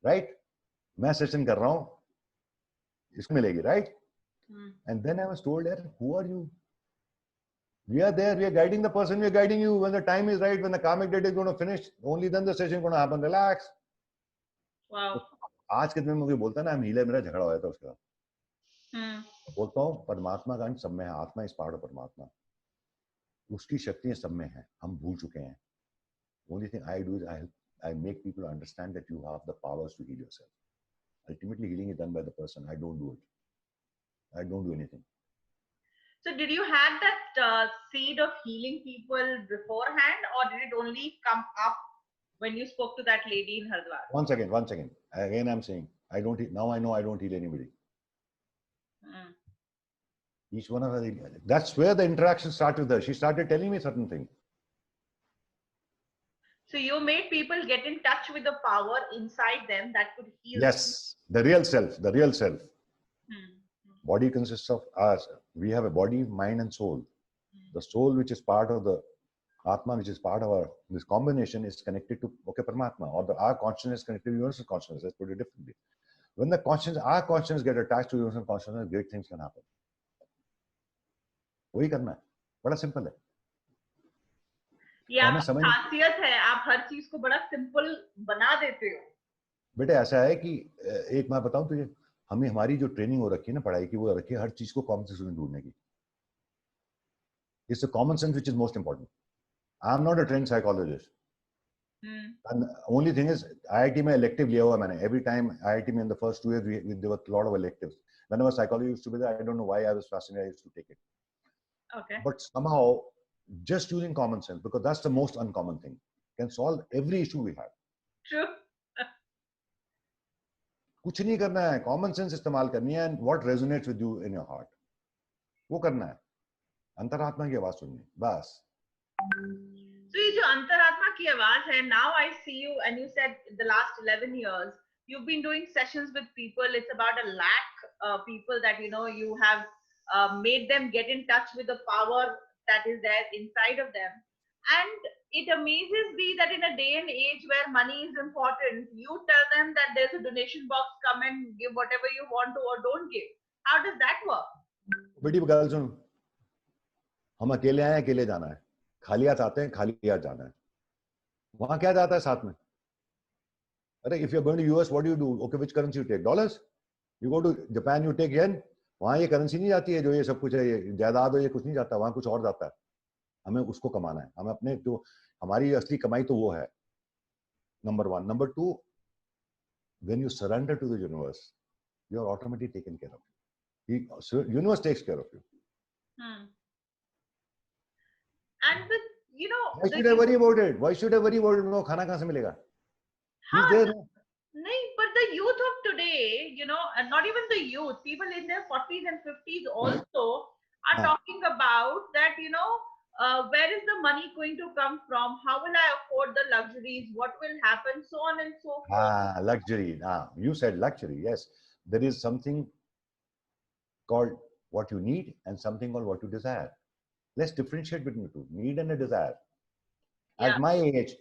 right? मैं session कर रहा हूँ, इसको मिलेगी, right? And then I was told, who are you? We are there, we are guiding the person, we are guiding you. When the time is right, when the karmic date is going to finish, only then the session is going to happen. Relax. Wow. आज के दिन में मुझे बोलता है ना, हम healer, मेरा झगड़ा हो जाता है उसके बाद. बोलता हूँ परमात्मा का अंश सब में है, आत्मा इस पार्ट ऑफ परमात्मा, उसकी शक्तियां सब में है, हम भूल चुके हैं. Only thing I do is I make people understand that you have the powers to heal yourself. Ultimately, healing is done by the person. I don't do it. I don't do anything. So did you have that seed of healing people beforehand, or did it only come up when you spoke to that lady in Haridwar? One second. Again, I'm saying, I don't heal. Now I know I don't heal anybody. Each one of us, that's where the interaction started with her. She started telling me certain things. So you made people get in touch with the power inside them that could heal. Yes, the real self. Body consists of us. We have a body, mind, and soul. The soul, which is part of the Atma, which is part of this combination, is connected to Paramatma, or our consciousness is connected to universal consciousness. Let's put it differently. When our consciousness get attached to universal consciousness, great things can happen. वही करना है, बड़ा simple है. ये आपकी खासियत है, आप हर चीज को बड़ा सिंपल बना देते हो. बेटे ऐसा है कि एक मैं बताऊं तुझे, हमारी जो ट्रेनिंग हो रखी है ना पढ़ाई की, वो रखी है हर चीज को कॉमन सेंस में ढूंढने की. It's the common sense which is most important. I'm not a trained psychologist. And the only thing is, IIT में elective लिया हुआ मैंने. Every time IIT में in the first 2 years, there were a lot of electives. Whenever psychology used to be there, I don't know why I was fascinated. I used to take it. Okay. But somehow, just using common sense, because that's the most uncommon thing, can solve every issue we have. True. कुछ नहीं करना है, common sense इस्तेमाल करनी है, and what resonates with you in your heart, वो करना है. अंतरात्मा की आवाज सुननी, बस. So ये जो अंतरात्मा की आवाज है, now I see you, and you said the last 11 years you've been doing sessions with people. It's about 1 lakh people that you have made them get in touch with the power that is there inside of them. And it amazes me that in a day and age where money is important, you tell them that there's a donation box, come and give whatever you want to or don't give. How does that work? बेटी गल सुन, हम अकेले आए, अकेले जाना है, खाली हाथ आते हैं, खाली हाथ जाना है. वहां क्या जाता है साथ में? अरे if you're going to US, what do you do? Okay, which currency you take? Dollars? You go to Japan, you take yen. वहां ये करेंसी नहीं जाती है, जो ये सब कुछ है, ये जायदाद हो, ये कुछ नहीं जाता, वहां कुछ और जाता है. हमें उसको कमाना है, हमें अपने जो हमारी असली कमाई तो वो है. Number 1. Number 2, when you surrender to the universe, you are automatically taken care of. The universe takes care of you. And with why should I worry about it? Why should I worry about it? No, खाना कहाँ से मिलेगा? He's there. No, but the youth of today, and not even the youth, people in their 40s and 50s also are talking about that, where is the money going to come from? How will I afford the luxuries? What will happen? So on and so forth. Luxury. You said luxury. Yes, there is something called what you need and something called what you desire. Let's differentiate between the two, need and a desire. Yeah. At my age,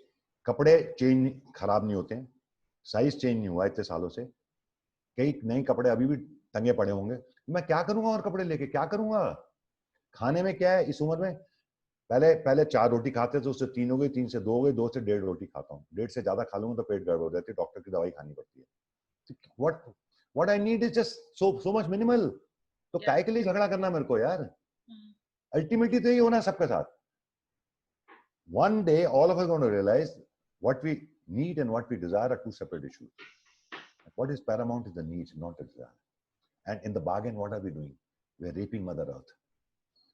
कपड़े change खराब नहीं होते हैं, size change नहीं हुआ इतने सालों से, कई नए कपड़े अभी भी टंगे पड़े होंगे, मैं क्या करूंगा और कपड़े लेके क्या करूंगा? खाने में क्या है इस उम्र में, पहले 4 रोटी खाते थे, उससे 3 हो गई, 3 से 2 हो गई, 2 से 1.5 रोटी खाता हूँ, 1.5 से ज्यादा खा लूंगा तो पेट गड़बड़ हो जाती है, डॉक्टर की दवाई खानी पड़ती है. What I need is just so much minimal. तो काय के लिए झगड़ा करना मेरे को यार? अल्टीमेटली तो यही होना सबके साथ. One day all of us are going to realize what we need and what we desire are two separate issues. What is paramount is the needs, not the desire. And in the bargain, what are we doing? We are raping Mother Earth.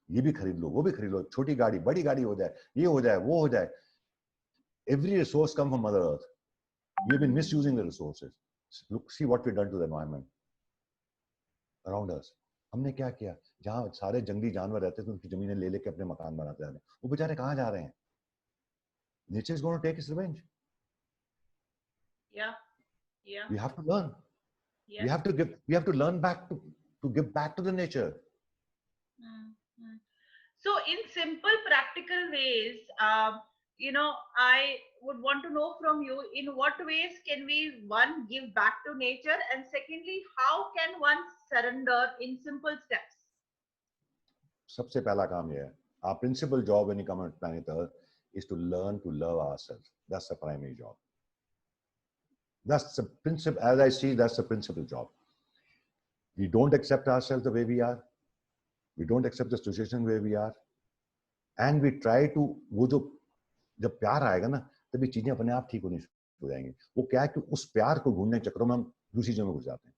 ये भी खरीद लो, वो भी खरीद लो, छोटी गाड़ी, बड़ी गाड़ी हो जाए, ये हो जाए, वो हो जाए. Every resource comes from Mother Earth. We have been misusing the resources. Look, see what we've done to the environment around us. हमने क्या किया? जहाँ सारे जंगली जानवर रहते थे, उनकी जमीनें ले लेके अपने मकान बनाते जा रहे हैं. वो बेचारे कहाँ जा रहे हैं? Nature is going to take its revenge. Yeah. We have to learn. Yeah. We have to learn back to give back to the nature. So in simple practical ways, I would want to know from you, in what ways can we, one, give back to nature, and secondly, how can one surrender in simple steps? सबसे पहला काम ये है, our principal job when you come on planet Earth is to learn to love ourselves. That's the primary job. That's the principle, as I see, that's the principal job. We don't accept ourselves the way we are. We don't accept the situation where we are. And we try to, वो जो जब प्यार आएगा ना, तभी चीजें अपने आप ठीक होनी शुरू हो जाएंगी. वो क्या है कि उस प्यार को ढूंढने के चक्करों में हम दूसरी चीजों में घुस जाते हैं.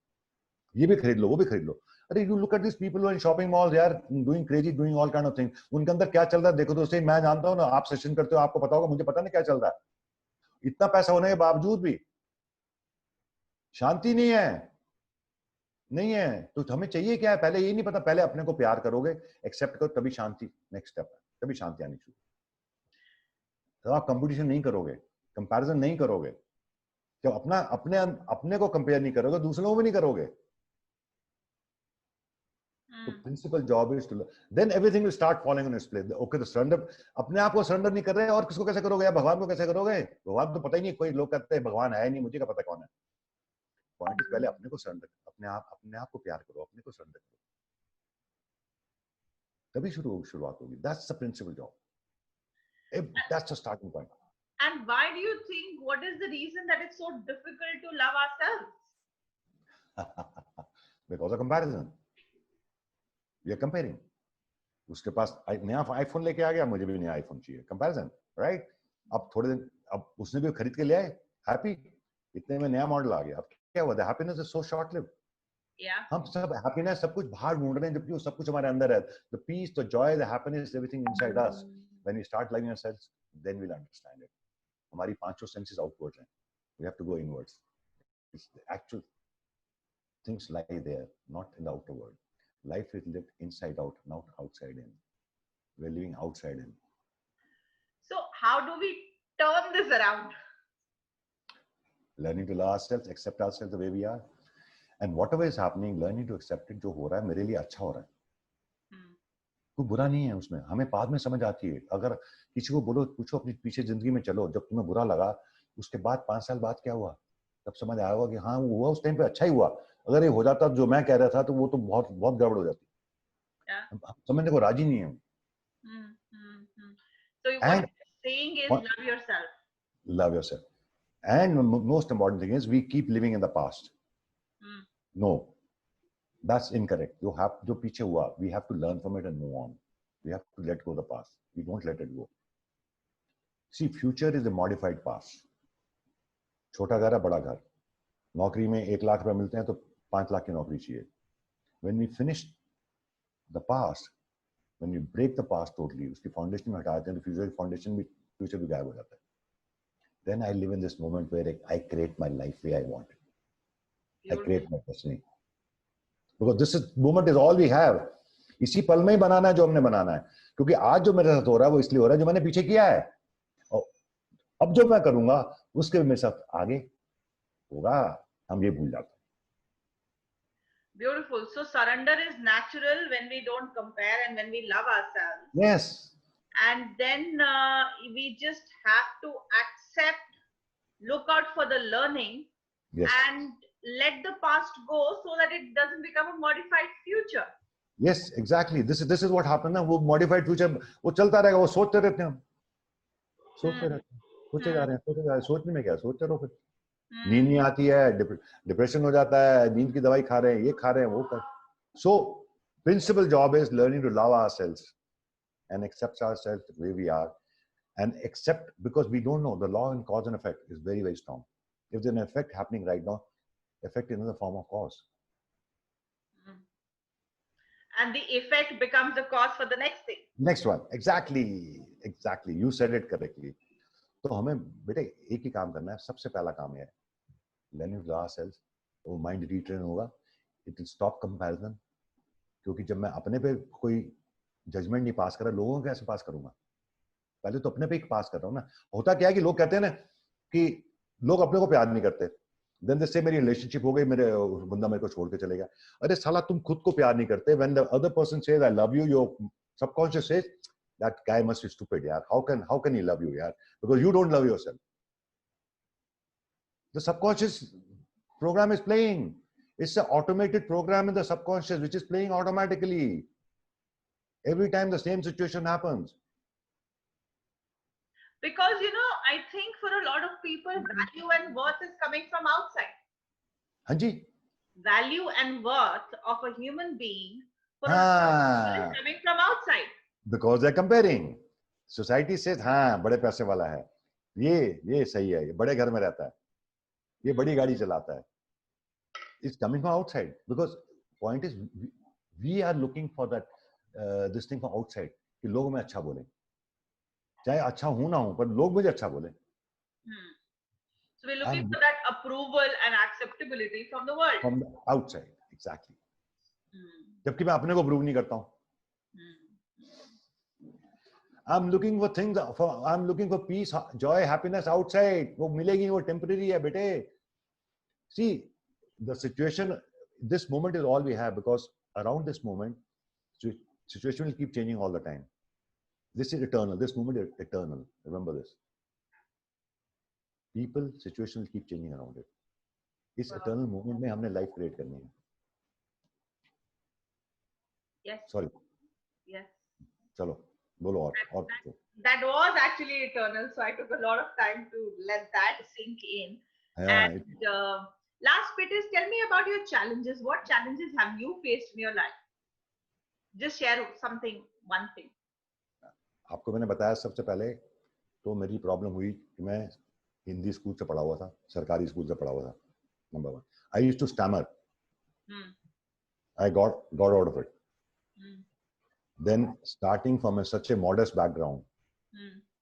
ये भी खरीद लो, वो भी खरीद लो. अरे you look at these people in shopping malls, they are doing crazy, doing all kind of things. उनके अंदर क्या चल रहा है देखो तो सही. मैं जानता हूँ ना, आप सेशन करते हो, आपको पता होगा, मुझे पता नहीं क्या चल रहा है. इतना पैसा होने के बावजूद भी शांति नहीं है. तो हमें चाहिए क्या है? पहले ये नहीं पता, पहले अपने को प्यार करोगे, एक्सेप्ट करो, तभी शांति नेक्स्ट स्टेप है, तभी शांति आनी शुरू. तो आप कंपटीशन नहीं करोगे, कंपैरिजन नहीं करोगे, जब अपने को कंपेयर नहीं करोगे, दूसरों को भी नहीं करोगे. तो principal job is to, then everything will start following in its place. Okay, तो सरेंडर, अपने आप को सरेंडर नहीं कर रहे और किसको कैसे करोगे? या भगवान को कैसे करोगे? भगवान तो पता ही नहीं. कोई लोग कहते हैं भगवान है नहीं, मुझे क्या पता कौन है. पॉइंट इज पहले अपने को सरेंडर, अपने आप को प्यार करो, अपने को सरेंडर करो, तभी शुरुआत होगी. That's the principal job. That's the starting point. And why do you think, what is the reason that it's so difficult to love ourselves? Because of comparison. We are comparing. उसके पास नया iPhone लेके आ गया, मुझे भी नया iPhone चाहिए. Comparison, right? अब थोड़े दिन, अब उसने भी खरीद के ले आए, हैप्पी, इतने में नया मॉडल आ गया. अब क्या हुआ? The happiness is so short lived. हम सब हैप्पीनेस सब कुछ बाहर ढूंढ रहे हैं, जबकि वो सब कुछ हमारे अंदर है. The peace, the joy, the happiness, everything inside us. When we start loving ourselves, then we'll understand it. हमारी पांचों senses outward हैं. We have to go inwards. It's the actual things lie there, not in the outer world. Life is lived inside out, not outside in. We're living outside in. So how do we turn this around? Learning to love ourselves, accept ourselves the way we are. And whatever is happening, learning to accept it. जो हो रहा है मेरे लिए अच्छा हो रहा है. कोई बुरा नहीं है उसमें. हमें बाद में समझ आती है. अगर किसी को बोलो, पूछो अपनी पीछे जिंदगी में चलो, जब तुम्हें बुरा लगा, उसके बाद 5 साल बाद क्या हुआ, तब समझ आया होगा कि हाँ वो हुआ, उस टाइम पे अच्छा ही हुआ. अगर ये हो जाता जो मैं कह रहा था, तो वो तो बहुत बहुत गड़बड़ हो जाती. समझने को राजी नहीं है. So what you're saying is love yourself. Love yourself. And most important thing is we keep living in the past. No. That's incorrect. You have, जो पीछे हुआ, we have to learn from it and move on. We have to let go the past. We don't let it go. See, future is a modified past. छोटा घर है, बड़ा घर. नौकरी में 1 लाख रुपए मिलते हैं तो 5 लाख की नौकरी चाहिए. When we finish the past, when we break the past totally, उसकी फाउंडेशन में हटा देते हैं, तो फ्यूचर की फाउंडेशन भी, फ्यूचर भी गायब हो जाता है. Then I live in this moment where I create my life the way I want it. I create my destiny. Because this is moment is all we have. इसी पल में ही बनाना है जो हमने बनाना है. क्योंकि आज जो मेरे साथ हो रहा है वो इसलिए हो रहा है जो मैंने पीछे किया है, और अब जो मैं करूंगा उसके मेरे साथ आगे होगा, हम ये भूल जाते हैं। Beautiful. So surrender is natural when we don't compare and when we love ourselves. Yes, And then we just have to accept, look out for the learning, yes, and let the past go so that it doesn't become a modified future. Yes, exactly, this is what happened ना, वो modified future वो चलता रहेगा, वो सोचते रहते हैं हम, सोचते रहते हैं, सोचे जा रहे हैं, सोचे जा रहे हैं, सोचने में क्या, सोचते रहो फिर। नींद नहीं आती है, डिप्रेशन हो जाता है, नींद की दवाई खा रहे हैं, ये खा रहे हैं, वो कर। So principal job is learning to love ourselves and accept ourselves the way we are, and accept, because we don't know, the law and cause and effect is very, very strong. If there's an effect happening right now, effect is in the form of cause. And the effect becomes the cause for the next thing. Next one, exactly, exactly, you said it correctly. तो हमें बेटे एक ही काम करना है, सबसे पहला काम है learning to love ourselves. वो माइंड रीट्रेन होगा, इट विल स्टॉप कंपैरिजन, क्योंकि जब मैं अपने पे कोई जजमेंट नहीं पास कर रहा, लोगों को कैसे पास करूंगा? पहले तो अपने पे ही पास कर रहा हूं ना। होता क्या है कि लोग कहते हैं ना कि लोग अपने को प्यार नहीं करते, देन से मेरी रिलेशनशिप हो गई, मेरे बंदा मेरे को छोड़ के चले गया। अरे साला तुम खुद को प्यार नहीं करते, when the other person says I love you, your subconscious says that guy must be stupid यार, how can he love you यार, because you don't love yourself. The subconscious program is playing. It's an automated program in the subconscious which is playing automatically every time the same situation happens. Because I think for a lot of people, value and worth is coming from outside. Hanji, value and worth of a human being for a lot of people is coming from outside. Because they're comparing. Society says हाँ बड़े पैसे वाला है, ये सही है, ये बड़े घर में रहता है, ये बड़ी गाड़ी चलाता है. It's coming from outside, because point is we are looking for that this thing from outside कि लोग मैं अच्छा बोले, चाहे अच्छा हूं ना हूं, पर लोग मुझे अच्छा बोले. So we're looking for that approval and acceptability from the world. From the outside, exactly. जबकि मैं अपने को प्रूव नहीं करता हूं. I'm looking for things, I'm looking for peace, joy, happiness outside. वो मिलेगी, वो temporary है बेटे. See, the situation, this moment is all we have, because around this moment, situation will keep changing all the time. This is eternal. This moment is eternal. Remember this. People, situation will keep changing around it. इस eternal moment में हमने life create करनी है. Yes. Sorry. Yes. चलो बोलो और that was actually eternal, so I took a lot of time to let that sink in. And last bit is, tell me about your challenges. What challenges have you faced in your life? Just share something, one thing. आपको मैंने बताया सबसे पहले तो मेरी problem हुई कि मैं हिंदी स्कूल से पढ़ा हुआ था, सरकारी स्कूल से पढ़ा हुआ था. Number one, I used to stammer. I got out of it. Then starting from such a modest background,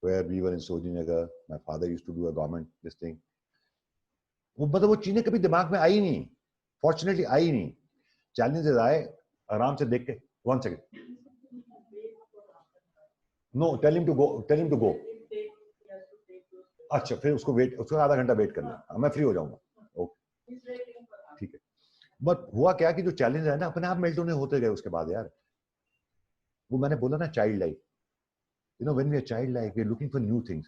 where we were in Sojinagar, my father used to do a government this thing. वो मतलब वो चीजें कभी दिमाग में आई नहीं, fortunately I नहीं. Challenges आए आराम से देख के. One second. No, tell him to go. अच्छा, फिर उसको आधा घंटा वेट करना, मैं फ्री हो जाऊंगा. ओके, ठीक है. बट हुआ क्या कि जो चैलेंज है ना अपने आप मेल्ट होते गए उसके बाद यार. वो मैंने बोला ना, child like. When we are child like, we are looking for new things,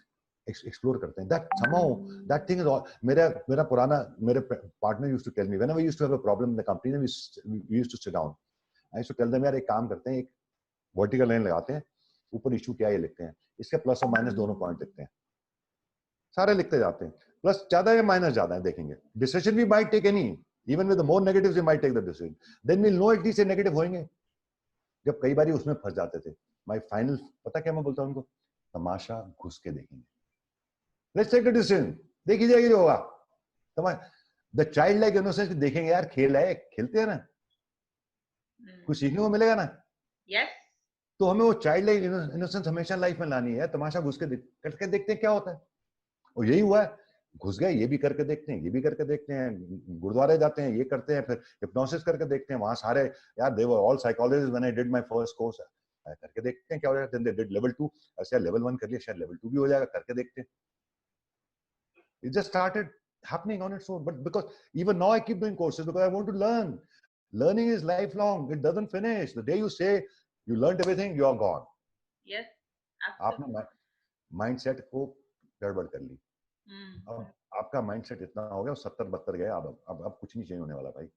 explore करते हैं. That somehow that thing is all. मेरा पुराना मेरे partner used to tell me whenever we used to have a problem in the company, we used to sit down. I used to tell them, यार एक काम करते हैं, एक vertical line लगाते हैं, ऊपर इशू क्या है लिखते हैं, इसके प्लस और माइनस दोनों पॉइंट लिखते हैं, सारे लिखते जाते हैं. प्लस ज्यादा है माइनस ज्यादा है देखेंगे. Decision we might take any, even with the more negatives we might take the decision. Then we will know at least negative होंगे. जब कई बार उसमें फंस जाते थे, माय फाइनल पता क्या मैं बोलता हूं उनको, तमाशा घुस के देखेंगे. लेट्स टेक द डिसीजन, देखी जाएगी जो होगा. द चाइल्ड लाइक इनोसेंस देखेंगे यार, खेल है, खेलते हैं ना, कुछ सीखने को मिलेगा ना. यस. तो हमें वो चाइल्ड लाइक इनोसेंस हमेशा लाइफ में लानी है. तमाशा घुस के करके देखते हैं क्या होता है. और यही हुआ है, घुस गए, ये भी करके देखते हैं, ये भी करके देखते हैं, गुरुद्वारे जाते हैं, ये करते हैं, फिर हिप्नोसिस करके देखते हैं. वहां सारे यार, they were all psychologist when I did my first course. करके देखते हैं क्या हो जाएगा. Then they did level 2. ऐसे level 1 कर लिया, शायद level 2 भी हो जाएगा, करके देखते हैं. It just started happening on its own. But because even now I keep doing courses because I want to learn. Learning is lifelong. It doesn't finish. The day you say you learned everything, you are gone. Yes, absolutely. आपने mindset को गड़बड़ कर ली. अब आपका mindset इतना हो गया, 70-72 गया, अब कुछ नहीं चेंज होने वाला भाई.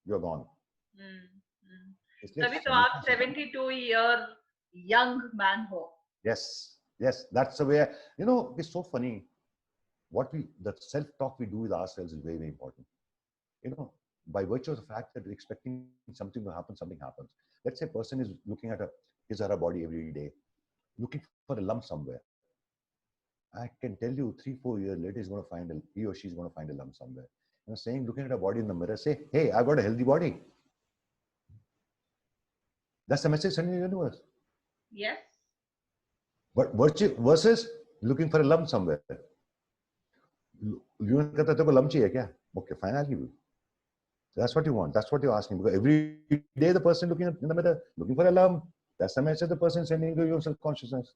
You are gone. तभी तो आप 72-year young man हो. Yes, yes, that's the way. You know, it's so funny. The self-talk we do with ourselves is very, very important. You know, by virtue of the fact that we're expecting something to happen, something happens. Let's say a person is looking at his or her body every day, looking for a lump somewhere. I can tell you 3-4 years later, he or she is going to find a lump somewhere. You know, looking at a body in the mirror, say, hey, I've got a healthy body. That's the message sending the universe. Yes. But versus looking for a lump somewhere. Universe कहता है तेरे को lump चाहिए क्या? Okay, fine, I'll give you. That's what you want. That's what you're asking. Because every day the person looking in the mirror, looking for a lump. That's the message the person sending to your self-consciousness.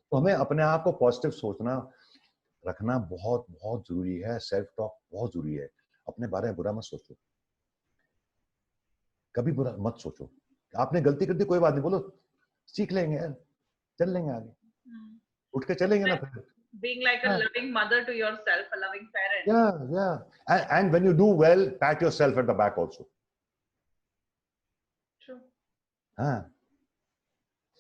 तो हमें अपने आप को positive सोचना रखना बहुत बहुत जरूरी है. सेल्फ टॉक बहुत जरूरी है. अपने बारे में बुरा मत सोचो, कभी बुरा मत सोचो. आपने गलती कर दी, कोई बात नहीं, बोलो सीख लेंगे, चल लेंगे आगे, उठ के चलेंगे ना फिर. Being like a loving mother to yourself, a loving parent. Yeah. And when you do well, pat yourself at the back also. True.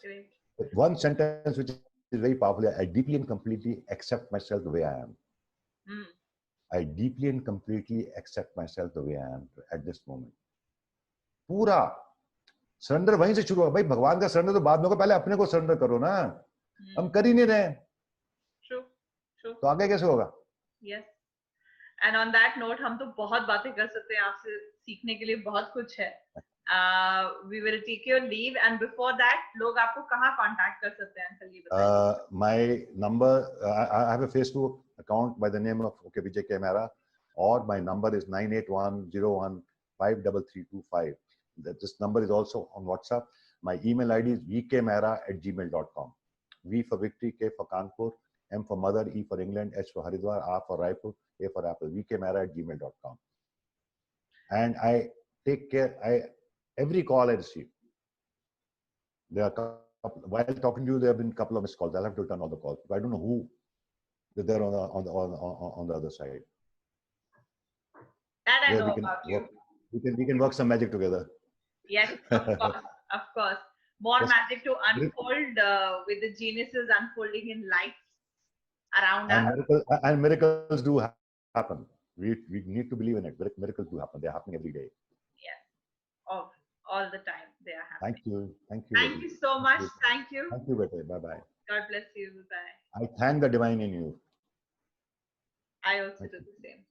Great. One sentence which is very powerful: I deeply and completely accept myself the way I am. I deeply and completely accept myself the way I am at this moment. पूरा surrender वहीं से शुरू होगा भाई. भगवान का surrender तो बाद में होगा, पहले अपने को सरेंडर करो ना. हम कर ही नहीं रहे. तो आगे कैसे होगा? Yes. And on that note, हम तो बहुत बातें कर सकते हैं, आपसे सीखने के लिए बहुत कुछ है. We will take your leave, and before that, लोग आपको कहाँ contact कर सकते हैं अंकल, ये बताइए. My number, I have a Facebook account by the name of Vijay K. Mehra, or my number is 98101533225. This number is also on WhatsApp. My email ID is vkmehra@gmail.com. V for Victory, K for Kanpur, M for Mother, E for England, H for Haridwar, R for Raipur, A for Apple. vkmehra@gmail.com. And I take care. Every call I receive, there are while talking to you, there have been a couple of missed calls. I'll have to return all the calls. I don't know who they're on the other side. That I know about you. We can work some magic together. Yes, of course. More magic to unfold with the geniuses unfolding in life around us. And miracles do happen. We need to believe in it. Miracles do happen. They're happening every day. Yes, all the time they are happening. Thank you. Thank you so much. Thank you. Thank you, Bete. Bye-bye. God bless you. Bye. I thank the divine in you. I also do the same.